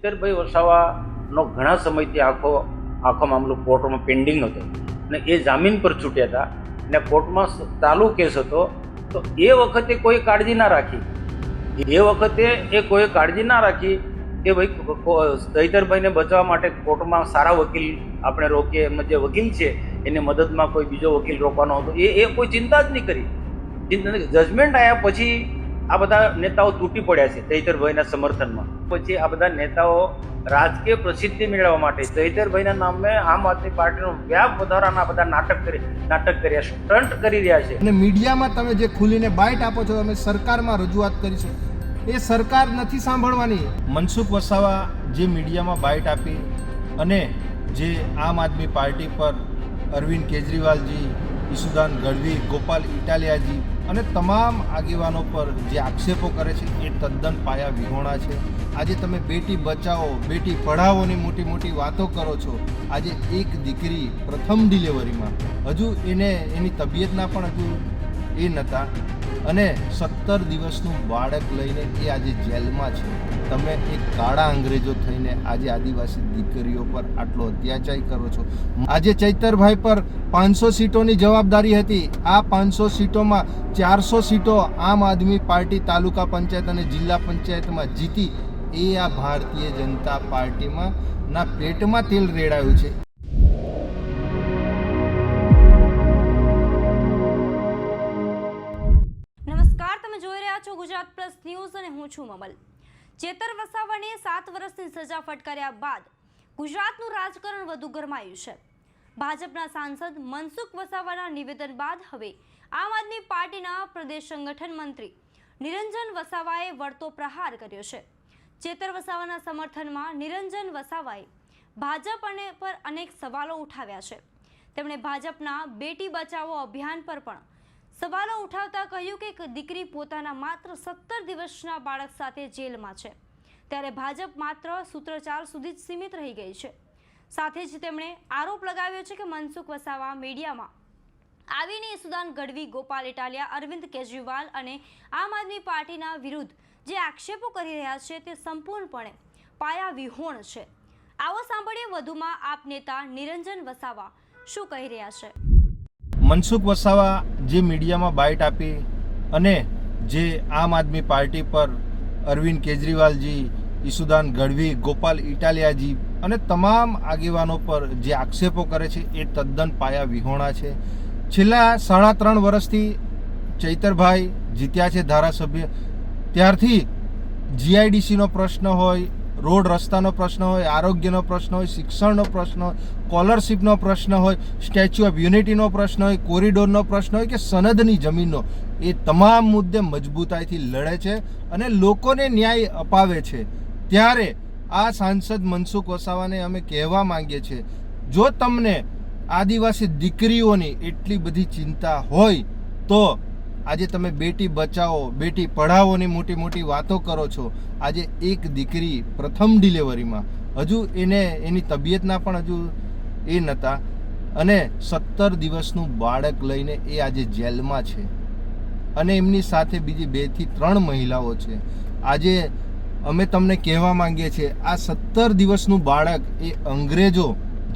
ચૈતરભાઈ વસાવાનો ઘણા સમયથી આખો મામલો કોર્ટમાં પેન્ડિંગ હતો અને એ જામીન પર છૂટ્યા હતા અને કોર્ટમાં ચાલુ કેસ હતો. તો એ વખતે કોઈ કાળજી ના રાખી કે ભાઈ ચૈતરભાઈને બચાવવા માટે કોર્ટમાં સારા વકીલ આપણે રોકીએ. એમનો જે વકીલ છે એને મદદમાં કોઈ બીજો વકીલ રોકવાનો હતો એ કોઈ ચિંતા જ નહીં કરી. જજમેન્ટ આવ્યા પછી આ બધા નેતાઓ તૂટી પડ્યા છે ચૈતરભાઈના સમર્થનમાં. પછી આ બધા નેતાઓ રાજકીય પ્રસિદ્ધિ મેળવવા માટે ચૈતરભાઈના નામે આમ આદમી પાર્ટીનો વ્યાપ વધારાના બધા નાટક કર્યા, સ્ટન્ટ કરી રહ્યા છે. અને મીડિયામાં તમે જે ખુલીને બાઇટ આપો છો, અમે સરકારમાં રજૂઆત કરીશું, એ સરકાર નથી સાંભળવાની. મનસુખ વસાવા જે મીડિયામાં બાઇટ આપી અને જે આમ આદમી પાર્ટી પર અરવિંદ કેજરીવાલજી, ઈસુદાન ગઢવી, ગોપાલ ઇટાલિયાજી અને તમામ આગેવાનો પર જે આક્ષેપો કરે છે એ તદ્દન પાયા વિહોણા છે. આજે તમે બેટી બચાવો, બેટી પઢાવોની મોટી મોટી વાતો કરો છો. આજે એક દીકરી પ્રથમ ડિલિવરીમાં હજુ એની તબિયતના પણ હજુ એ નહોતા અને 17 દિવસનું બાળક લઈને એ આજે જેલમાં છે. તમે એક કાળા અંગ્રેજો થઈને આજે આદિવાસી દીકરીઓ પર આટલો અત્યાચાર કરો છો. આજે ચૈતરભાઈ પર 500 સીટોની જવાબદારી હતી. આ 500 સીટોમાં 400 સીટો આમ આદમી પાર્ટી તાલુકા પંચાયત અને જિલ્લા પંચાયતમાં જીતી. એ આ ભારતીય જનતા પાર્ટીમાં ના પેટમાં તેલ રેડાયું છે. ગુજરાત પ્લસ ન્યૂઝ અને હું છું મમલ. ચેતર વસાવાને 7 વર્ષની સજા ફટકાર્યા બાદ ગુજરાતનું રાજકારણ વધુ ગરમાયું છે. ભાજપના સાંસદ મનસુખ વસાવાના નિવેદન બાદ હવે આમ આદમી પાર્ટીના પ્રદેશ સંગઠન મંત્રી નિરંજન વસાવાએ વળતો પ્રહાર કર્યો છે. ચેતર વસાવાના સમર્થનમાં નિરંજન વસાવાએ ભાજપ પર અનેક સવાલો ઉઠાવ્યા છે. તેમણે ભાજપના બેટી બચાવો અભિયાન પર પણ સવાલો ઉઠાવતા કહ્યું કે એક દીકરી પોતાના માત્ર 17 દિવસના બાળક સાથે જેલમાં છે, ત્યારે ભાજપ માત્ર સૂત્રોચ્ચાર સુધી જ સીમિત રહી ગઈ છે. સાથે જ તેમણે આરોપ લગાવ્યો છે કે મનસુખ વસાવા મીડિયામાં આવીને ઈસુદાન ગઢવી, ગોપાલ ઇટાલિયા, અરવિંદ કેજરીવાલ અને આમ આદમી પાર્ટીના વિરુદ્ધ જે આક્ષેપો કરી રહ્યા છે તે સંપૂર્ણપણે પાયા વિહોણ છે. આવો સાંભળીએ વધુમાં આપ નેતા નિરંજન વસાવા શું કહી રહ્યા છે. મનસુખ વસાવા જે મીડિયામાં બાઇટ આપી અને જે આમ આદમી પાર્ટી પર અરવિંદ કેજરીવાલજી, ઈસુદાન ગઢવી, ગોપાલ ઇટાલિયાજી અને તમામ આગેવાનો પર જે આક્ષેપો કરે છે એ તદ્દન પાયા વિહોણા છે. છેલ્લા 3.5 વર્ષથી ચૈતરભાઈ જીત્યા છે ધારાસભ્ય, ત્યારથી જીઆઈડીસીનો પ્રશ્ન હોય, રોડ રસ્તાનો પ્રશ્ન હોય, આરોગ્યનો પ્રશ્ન હોય, શિક્ષણનો પ્રશ્ન હોય, સ્કોલરશીપનો પ્રશ્ન હોય, સ્ટેચ્યુ ઓફ યુનિટીનો પ્રશ્ન હોય, કોરિડોરનો પ્રશ્ન હોય કે સનદની જમીનનો, એ તમામ મુદ્દે મજબૂતાઈથી લડે છે અને લોકોને ન્યાય અપાવે છે. ત્યારે આ સાંસદ મનસુખ વસાવાને અમે કહેવા માંગીએ છીએ, જો તમને આદિવાસી દીકરીઓની એટલી બધી ચિંતા હોય તો આજે તમે બેટી બચાવો, બેટી પઢાવોની મોટી મોટી વાતો કરો છો. આજે એક દીકરી પ્રથમ ડિલિવરીમાં હજુ એની તબિયતના પણ હજુ એ નહોતા અને 17 દિવસનું બાળક લઈને એ આજે જેલમાં છે અને એમની સાથે બીજી 2 થી 3 મહિલાઓ છે. આજે અમે તમને કહેવા માંગીએ છીએ, આ 17 દિવસનું બાળક એ અંગ્રેજો,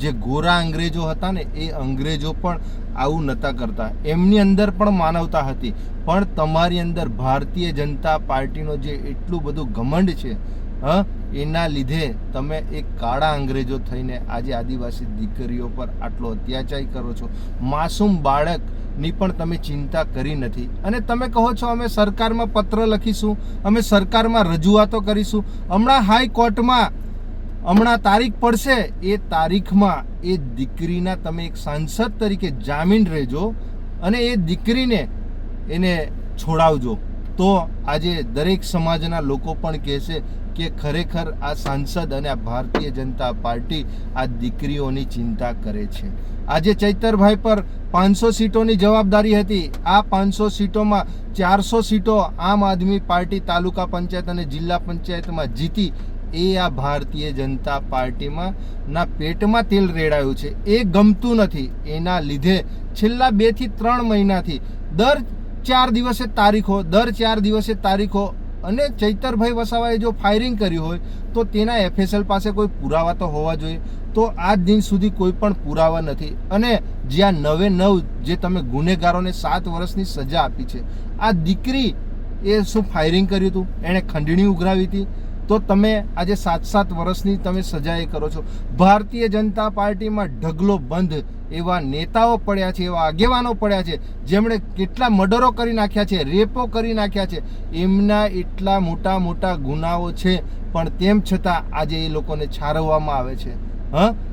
જે ગોરા અંગ્રેજો હતા ને, એ અંગ્રેજો પણ આવું નહોતા કરતા. એમની અંદર પણ માનવતા હતી, પણ તમારી અંદર ભારતીય જનતા પાર્ટીનો જે એટલું બધું ઘમંડ છે, એના લીધે તમે એક કાળા અંગ્રેજો થઈને આજે આદિવાસી દીકરીઓ પર આટલો અત્યાચાર કરો છો. માસૂમ બાળકની પણ તમે ચિંતા કરી નથી અને તમે કહો છો અમે સરકારમાં પત્ર લખીશું, અમે સરકારમાં રજૂઆતો કરીશું. હમણાં હાઈકોર્ટમાં તારીખ પડશે, એ તારીખમાં એ દીકરીના તમે એક સાંસદ તરીકે જામીન રહેજો અને એ દીકરીને એને છોડાવજો. તો આજે દરેક સમાજના લોકો પણ કહેશે કે ખરેખર આ સાંસદ અને આ ભારતીય જનતા પાર્ટી આ દીકરીઓની ચિંતા કરે છે. આજે ચૈતરભાઈ પર 500 સીટોની જવાબદારી હતી. આ 500 સીટોમાં 400 સીટો આમ આદમી પાર્ટી તાલુકા પંચાયત અને જિલ્લા પંચાયતમાં જીતી. એ આ ભારતીય જનતા પાર્ટીમાં ના પેટમાં તેલ રેડાયું છે. એ ગમતું નથી. એના લીધે છેલ્લા 2 થી 3 મહિનાથી દર 4 દિવસે તારીખો અને ચૈતરભાઈ વસાવાએ જો ફાયરિંગ કર્યું હોય તો તેના FSL પાસે કોઈ પુરાવા તો હોવા જોઈએ. તો આજ દિન સુધી કોઈ પણ પુરાવા નથી. અને જ્યાં 9 જે તમે ગુનેગારોને 7 વર્ષની સજા આપી છે, આ દીકરી એ શું ફાયરિંગ કર્યું હતું, એણે ખંડણી ઉઘરાવી હતી, તો તમે આજે 7 વર્ષની તમે સજા એ કરો છો. ભારતીય જનતા પાર્ટીમાં ઢગલો બંધ એવા નેતાઓ પડ્યા છે, એવા આગેવાનો પડ્યા છે, જેમણે કેટલા મર્ડરો કરી નાખ્યા છે, રેપો કરી નાખ્યા છે, એમના એટલા મોટા મોટા ગુનાઓ છે, પણ તેમ છતાં આજે એ લોકોને છારવવામાં આવે છે.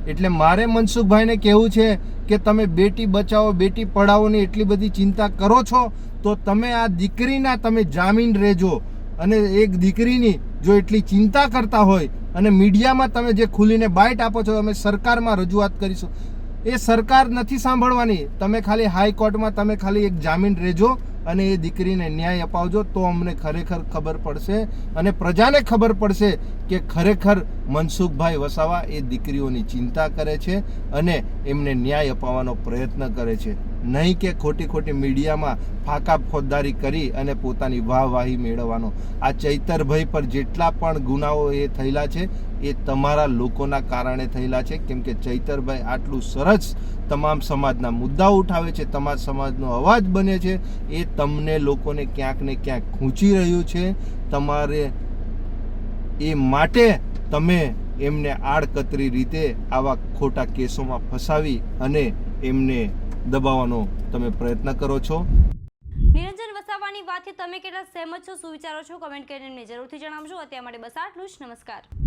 એટલે મારે મનસુખભાઈને કહેવું છે કે તમે બેટી બચાવો બેટી પઢાઓની એટલી બધી ચિંતા કરો છો તો તમે આ દીકરીના તમે જામીન રહેજો. અને એક દીકરીની જો એટલી ચિંતા કરતા હોય અને મીડિયામાં તમે જે ખુલીને બાઇટ આપો છો, અમે સરકારમાં રજૂઆત કરીશું. એ સરકાર નથી સાંભળવાની. તમે ખાલી હાઈકોર્ટમાં તમે ખાલી એક જામીન રહેજો અને એ દીકરીને ન્યાય અપાવજો, તો અમને ખરેખર ખબર પડશે અને પ્રજાને ખબર પડશે કે ખરેખર મનસુખભાઈ વસાવા એ દીકરીઓની ચિંતા કરે છે અને એમને ન્યાય અપાવવાનો પ્રયત્ન કરે છે, નહીં કે ખોટી મીડિયામાં ફાંકા ફોજદારી કરી અને પોતાની વાહવાહી મેળવવાનો. આ ચૈતરભાઈ પર જેટલા પણ ગુનાઓ એ થયેલા છે એ તમારા લોકોના કારણે થયેલા છે, કેમ કે ચૈતરભાઈ આટલું સરસ તમામ સમાજના મુદ્દાઓ ઉઠાવે છે, તમામ સમાજનો અવાજ બને છે. એ તમને લોકોને ક્યાંક ને ક્યાંક ખૂંચી રહ્યું છે. તમારે એ માટે તમે એમને આડકતરી રીતે આવા ખોટા કેસોમાં ફસાવી અને એમને દબાવવાનો તમે પ્રયત્ન કરો છો. નિરંજન વસાવાની વાતથી તમે કેટલા સહેમત છો, શું વિચારો છો, કમેન્ટ કરીને જરૂરથી જણાવજો. અત્યાર માટે બસ આટલું જ. નમસ્કાર.